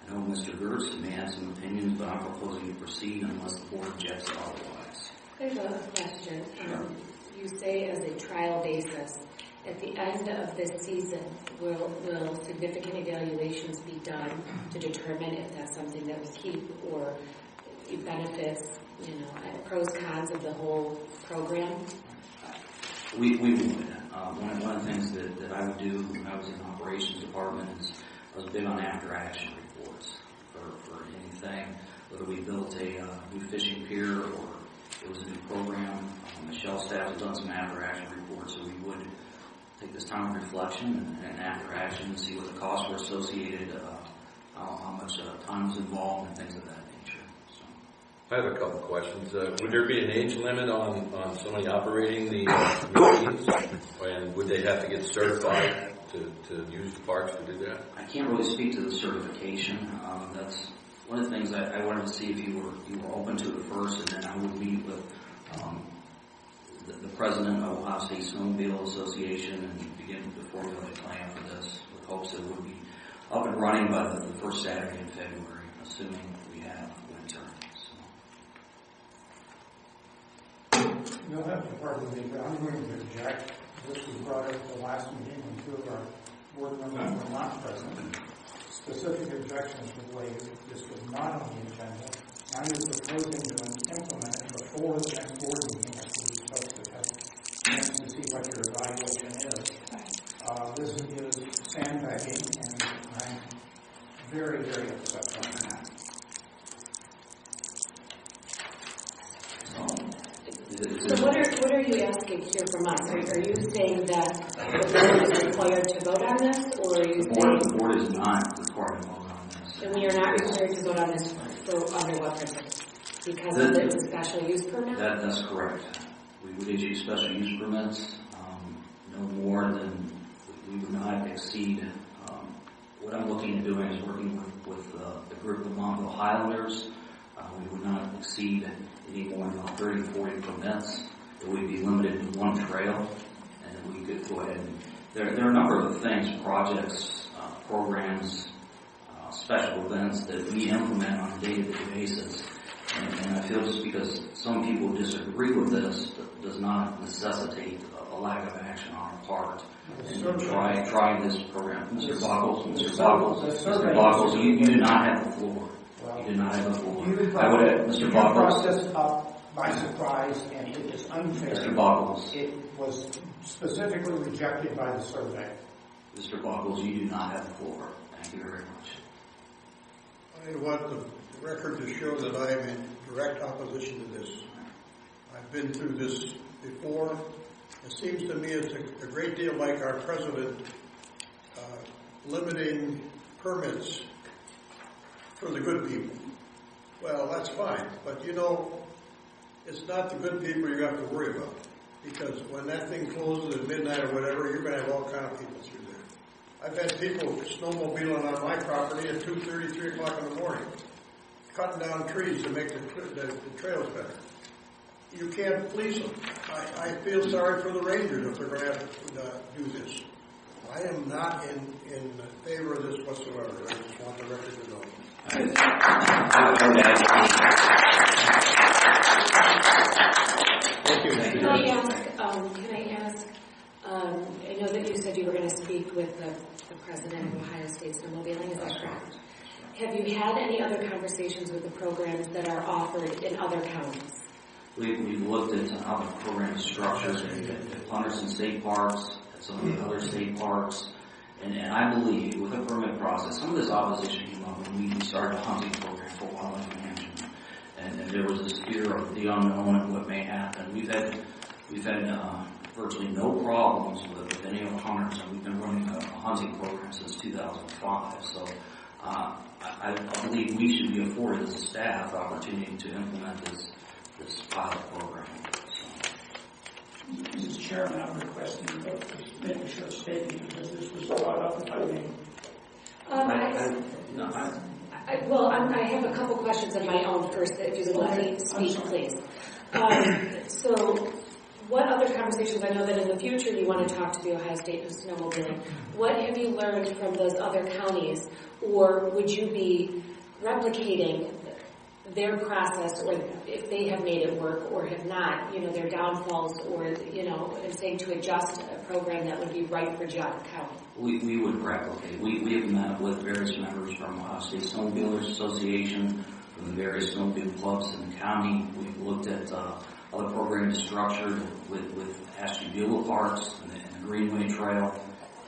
know Mr. Gertz may have some opinions, but I'm proposing to proceed unless the board objects otherwise. I have a question. Sure. You say as a trial basis. At the end of this season, will significant evaluations be done to determine if that's something that we keep or it benefits, pros, cons of the whole program? We would. One of the things that I would do when I was in the operations department is I was big on after-action reports for anything, whether we built a new fishing pier or it was a new program. Michelle staff has done some after-action reports, so we would take this time of reflection and after action and see what the costs were associated, how much time was involved, and things of that nature. So. I have a couple questions. Would there be an age limit on somebody operating the machines? And would they have to get certified to use the parks to do that? I can't really speak to the certification. That's one of the things I wanted to see if you were open to it first, and then I would meet with the president of Ohio State Snowmobile Association and begin to formulate a plan for this with hopes that it would be up and running by the first Saturday in February, assuming we have winter. You'll have to pardon me, but I'm going to object. This was brought up at the last meeting when two of our board members were not present. Specific objections were waived. This was not on the agenda. Now you're proposing to implement it before the next board meeting, as these folks that have a chance to see what your evaluation is. This is sandbagging, and I'm very, very upset on that. So what are you asking here from us? Are you saying that the board is required to vote on this, or are you saying The board is not required to vote on this. and we are not required to vote on this for under what purpose? Because of the special use permit? That's correct. We would issue special use permits, no more than we would not exceed. What I'm looking at doing is working with the group of Montville Highlanders. We would not exceed any more than 30, 40 permits. It would be limited to one trail, and then we could go ahead and there are a number of things, projects, programs, special events that we implement on a day-to-day basis. And I feel just because some people disagree with this does not necessitate a lack of action on our part. And try this program. Mr. Boggles, you do not have the floor. You do not have the floor. Mr. Boggles. You brought this up by surprise, and it is unfair. Mr. Boggles. It was specifically rejected by the survey. Mr. Buckles, you do not have the floor. Thank you very much. I want the record to show that I am in direct opposition to this. I've been through this before. It seems to me it's a great deal like our president limiting permits for the good people. Well, that's fine, but you know, it's not the good people you have to worry about, because when that thing closes at midnight or whatever, you're going to have all kind of people through there. I've had people snowmobiling on my property at 2:30, 3 o'clock in the morning, cutting down trees to make the trails better. You can't police them. I feel sorry for the rangers if they're going to have to do this. I am not in favor of this whatsoever. I just want the record to know. Thank you. Can I ask, I know that you said you were going to speak with the president of Ohio State Snowmobiling, is that correct? Have you had any other conversations with the programs that are offered in other counties? We've looked at how the program is structured at Punderson State Parks, at some of the other state parks, and I believe with the permit process, some of this opposition came up when we started a hunting program for wildlife management, and there was this fear of the unknown and what may happen. We've had virtually no problems with any of the hunters, and we've been running a hunting program since 2005. So I believe we should be afforded as a staff the opportunity to implement this pilot program. Mr. Chairman, I'm requesting that just make a short statement because this was brought up, if I may. I have a couple questions of my own first, if you would let me speak, please. So, what other conversations, I know that in the future you want to talk to the Ohio State Snowmobiling. What have you learned from those other counties, or would you be replicating their process, or if they have made it work or have not, their downfalls, or, and saying to adjust a program that would be right for Geauga County? We would replicate. We have met with various members from Ohio State Snowmobilers Association, from the various snowmobile clubs in the county. We've looked at other programs structured with Ashtabula Parks and the Greenway Trail,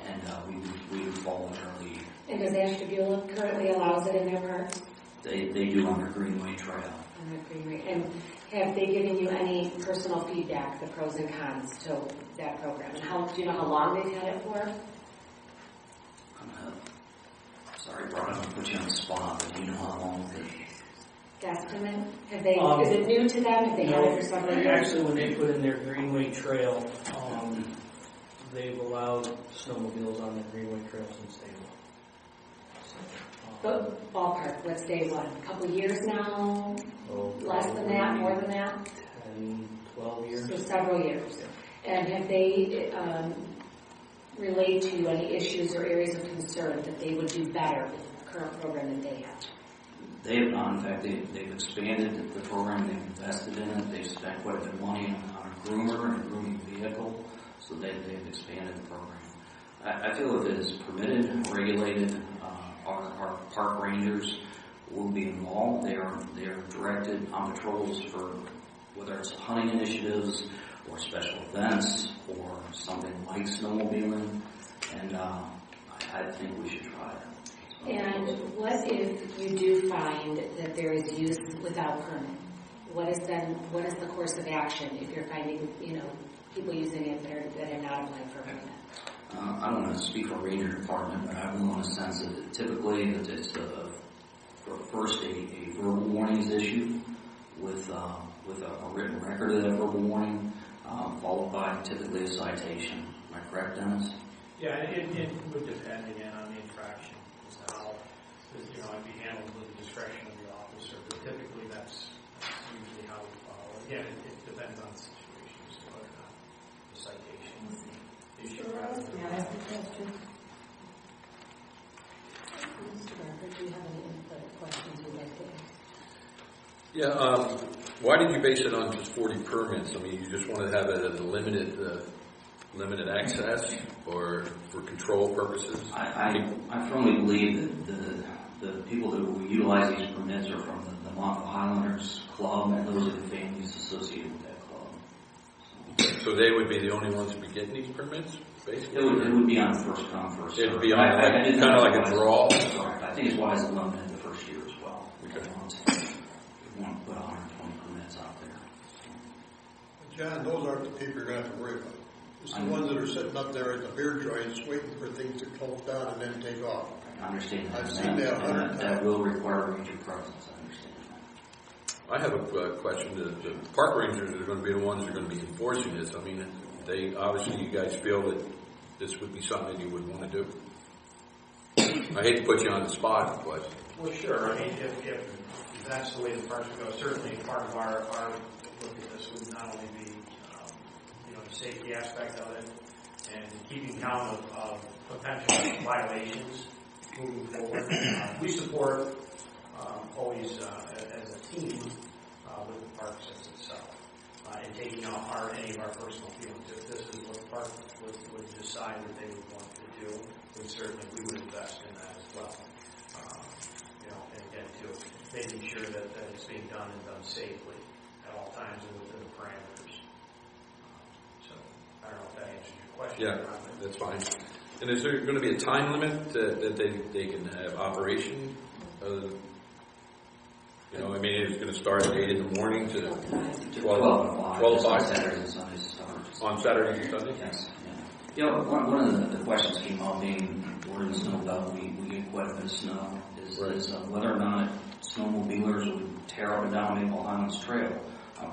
and we would follow their lead. And does Ashtabula currently allows it in their parks? They do on their Greenway Trail. On their Greenway. And have they given you any personal feedback, the pros and cons to that program? And do you know how long they've had it for? Sorry, Brian, I'm going to put you on the spot, but do you know how long they... Guesstimate? Have they? Is it new to them? Have they had it for several years? Actually, when they put in their Greenway Trail, they've allowed snowmobiles on the Greenway Trail since day one. But ballpark, let's say what, a couple years now? Less than that, more than that? 10, 12 years. So several years. And have they relayed to you any issues or areas of concern that they would do better with the current program that they have? They have not. In fact, they've expanded the program. They've invested in it. They've spent quite a bit of money on a groomer and a grooming vehicle. So they've expanded the program. I feel if it is permitted and regulated, our park rangers will be involved. They are directed on patrols for whether it's hunting initiatives or special events or something like snowmobiling. And I think we should try it. And what if you do find that there is use without permit? What is the course of action if you're finding, people using it that have not applied for a permit? I don't want to speak for Ranger Department, but I will want to sense that typically that it's first a verbal warning is issued with a written record of that verbal warning, followed by typically a citation. Am I correct, Dennis? Yeah, it would depend again on the infraction as to how, it'd be handled with the discretion of the officer, but typically that's usually how we follow. Again, it depends on the situation as to whether or not the citation would be issued. May I ask a question? Mr. Barker, do you have any input or questions you'd like to ask? Yeah, why did you base it on just 40 permits? I mean, you just want to have it as a limited access or for control purposes? I firmly believe that the people that will utilize these permits are from the Montville Highlanders Club, and those are the families associated with that club. So they would be the only ones to be getting these permits? basically? It would be on first come, first served. It'd be on, kind of like a draw? Correct. I think it's wise to limit it the first year as well. Okay. We want to put 120 permits out there. John, those aren't the people you're going to have to worry about. It's the ones that are sitting up there at the beer joints waiting for things to close down and then take off. I understand that. I've seen that 100 times. That will require ranger presence. I understand that. I have a question. The park rangers are going to be the ones that are going to be enforcing this. I mean, they obviously, you guys feel that this would be something that you would want to do. I hate to put you on the spot, but Well, sure. I mean, if that's the way the parks would go, certainly part of our look at this would not only be, the safety aspect of it and keeping count of potential violations moving forward. We support always as a team with the park system itself and taking out any of our personal feelings. If this is what the park would decide that they would want to do, then certainly we would invest in that as well. And again, to making sure that it's being done and done safely at all times and within the parameters. So I don't know if that answers your question. yeah, that's fine. And is there going to be a time limit that they can have operation? I mean, it's going to start at 8 in the morning to 12 on Saturdays and Sundays to start. On Saturdays and Sundays? Yes. Yeah. One of the questions came up being we're in the snow belt. We get quite a bit of snow. Is whether or not snowmobilers would tear up and down Maple Highlands Trail,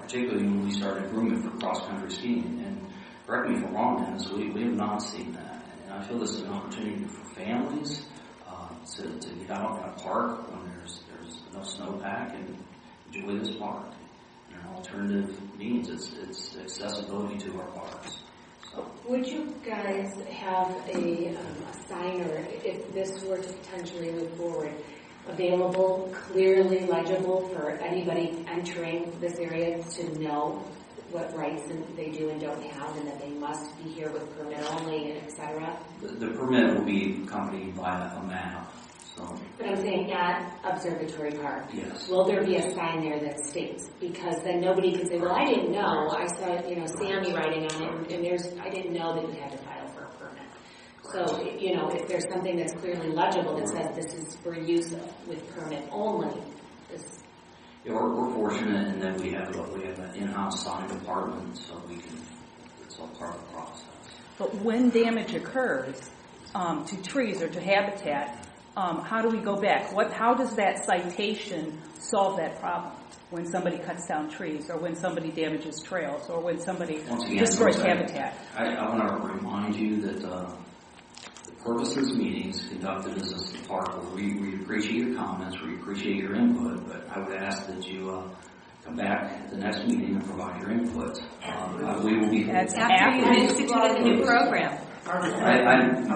particularly when we started grooming for cross-country skiing. And correct me if I'm wrong, Dennis, we have not seen that. And I feel this is an opportunity for families to get out in a park when there's no snowpack and enjoy this park. And an alternative means it's accessibility to our parks. So. Would you guys have a signer, if this were to potentially move forward, available, clearly legible for anybody entering this area to know what rights they do and don't have, and that they must be here with permit only, etc.? The permit will be accompanied by a map. But I'm saying at Observatory Park, yes. Will there be a sign there that states? Because then nobody can say, well, I didn't know. I saw, Sammy writing on it, and I didn't know that you had to file for a permit. So, if there's something that's clearly legible that says this is for use with permit only. We're fortunate in that we have an in-house sign department, so it's all part of the process. But when damage occurs to trees or to habitat, how do we go back? How does that citation solve that problem? When somebody cuts down trees, or when somebody damages trails, or when somebody destroys habitat? I want to remind you that the purpose of this meeting is conducted as a park where we appreciate your comments, we appreciate your input, but I would ask that you come back at the next meeting and provide your input. We will be... That's after you instituted the new program. I'm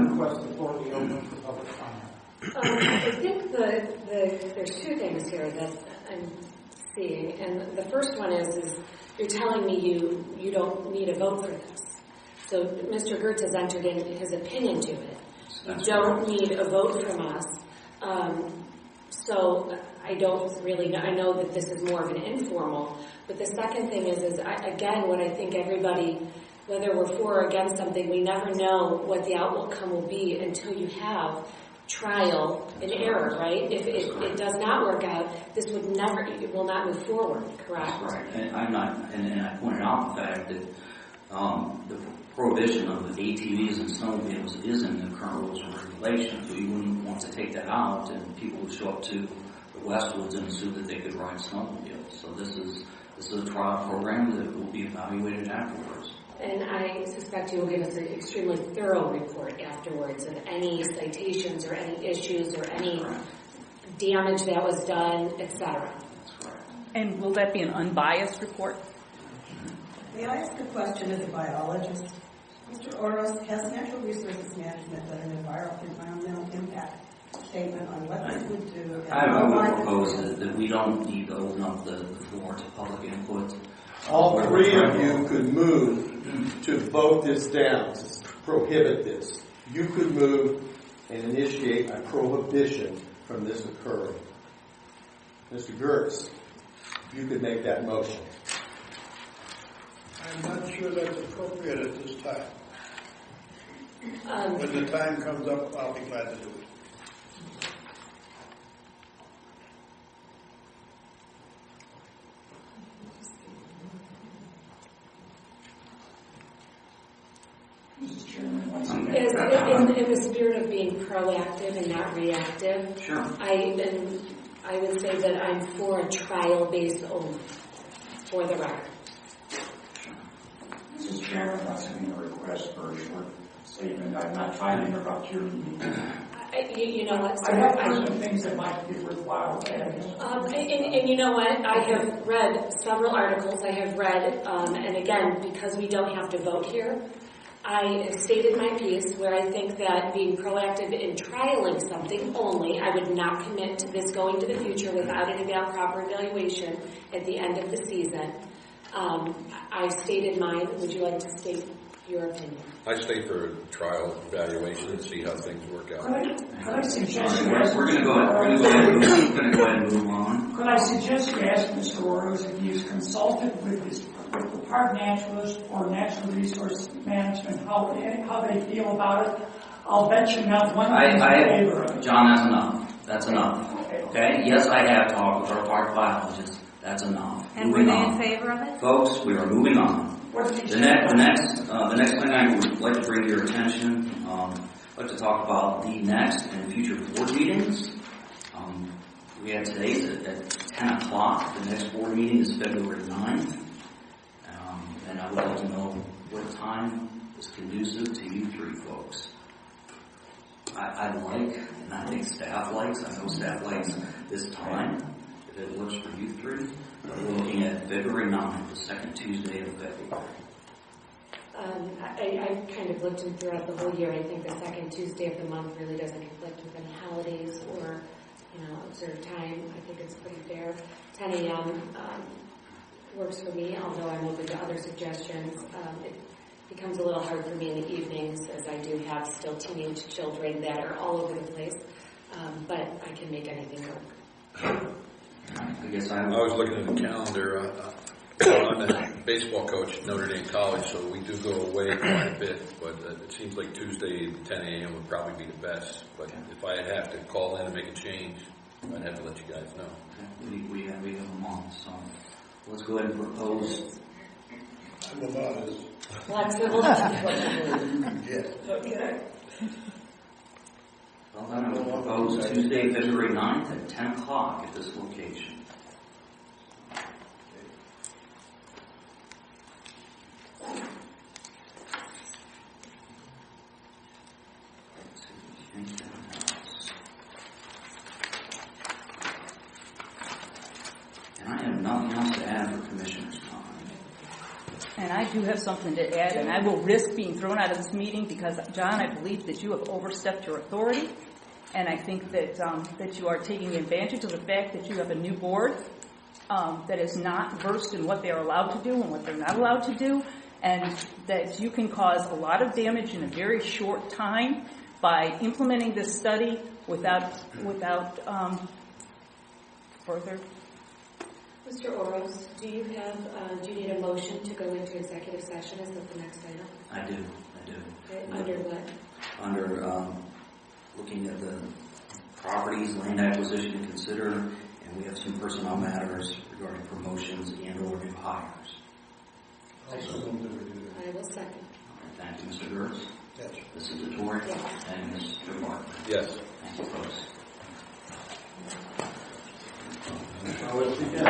requesting for the open for public comment. I think there's two things here that I'm seeing, and the first one is you're telling me you don't need a vote for this. So Mr. Gertz has entered in his opinion to it. You don't need a vote from us. So I don't really know. I know that this is more of an informal. But the second thing is again, what I think everybody, whether we're for or against something, we never know what the outcome will be until you have trial and error, right? If it does not work out, it will not move forward, correct? That's right. And I pointed out the fact that the prohibition of ATVs and snowmobiles is in the current rules and regulations. So you wouldn't want to take that out, and people would show up to the Westwoods and assume that they could ride snowmobiles. So this is a trial program that will be evaluated afterwards. And I suspect you will give us an extremely thorough report afterwards of any citations or any issues or any damage that was done, etc. And will that be an unbiased report? May I ask a question as a biologist? Mr. Oros, has Natural Resources Management done an environmental impact statement on what this would do? I would propose that we don't need to open up the floor to public input. All three of you could move to vote this down, to prohibit this. You could move and initiate a prohibition from this occurring. Mr. Gertz, you could make that motion. I'm not sure that's appropriate at this time. When the time comes up, I'll be glad to do it. Mrs. Chairman, once again. In the spirit of being proactive and not reactive, Sure. I would say that I'm for a trial-based only, for the record. Mrs. Chairman, once again, a request for a short statement. I'm not trying to interrupt your meeting. You know what, sir? I have heard some things that might be worthwhile adding. And you know what? I have read several articles. I have read, and again, because we don't have to vote here, I stated my piece where I think that being proactive in trialing something only, I would not commit to this going to the future without any proper evaluation at the end of the season. I've stated mine. Would you like to state your opinion? I stay for a trial evaluation and see how things work out. Could I suggest you We're ask... going to go ahead and move on. Could I suggest you ask Mr. Oros if he's consulted with the park naturalist or natural resource management, how they feel about it? I'll bet you not one thing's in favor of it. John, that's enough. That's enough. Okay? Yes, I have talked with our park biologist. That's enough. And were they in favor of it? Folks, we are moving on. The next thing I would like to bring to your attention, I'd like to talk about the next and future board meetings. We have today's at 10 o'clock. The next board meeting is February 9th. And I would like to know what time is conducive to you three folks. I like, and I think staff likes, I know staff likes this time, if it works for you three. We're looking at February 9th, the second Tuesday of February. I kind of looked throughout the whole year. I think the second Tuesday of the month really doesn't conflict with any holidays or, observed time. I think it's pretty fair. 10 a.m. Works for me, although I'm open to other suggestions. It becomes a little hard for me in the evenings as I do have still teenage children that are all over the place. But I can make anything work. I guess I was looking at the calendar. I'm a baseball coach at Notre Dame College, so we do go away quite a bit. But it seems like Tuesday at 10 a.m. would probably be the best. But if I have to call in and make a change, I'd have to let you guys know. We have a month, so let's go ahead and propose. I'm about as flexible. Yes. Okay. Well, then I will propose Tuesday, February 9th at 10 o'clock at this location. And I have nothing else to add for Commissioner's time. And I do have something to add, and I will risk being thrown out of this meeting because, John, I believe that you have overstepped your authority, and I think that that you are taking advantage of the fact that you have a new board that is not versed in what they are allowed to do and what they're not allowed to do, and that you can cause a lot of damage in a very short time by implementing this study without further. Mr. Oros, do you need a motion to go into executive session? Is that the next item? I do. Okay. Under what? Under looking at the properties, land acquisition to consider, and we have some personnel matters regarding promotions and or new hires. I will second. Thank you, Mr. Gertz. Yes. Mrs. DeTore. Yes. And Mr. Martin. Yes. Thank you, folks. I'll let you go.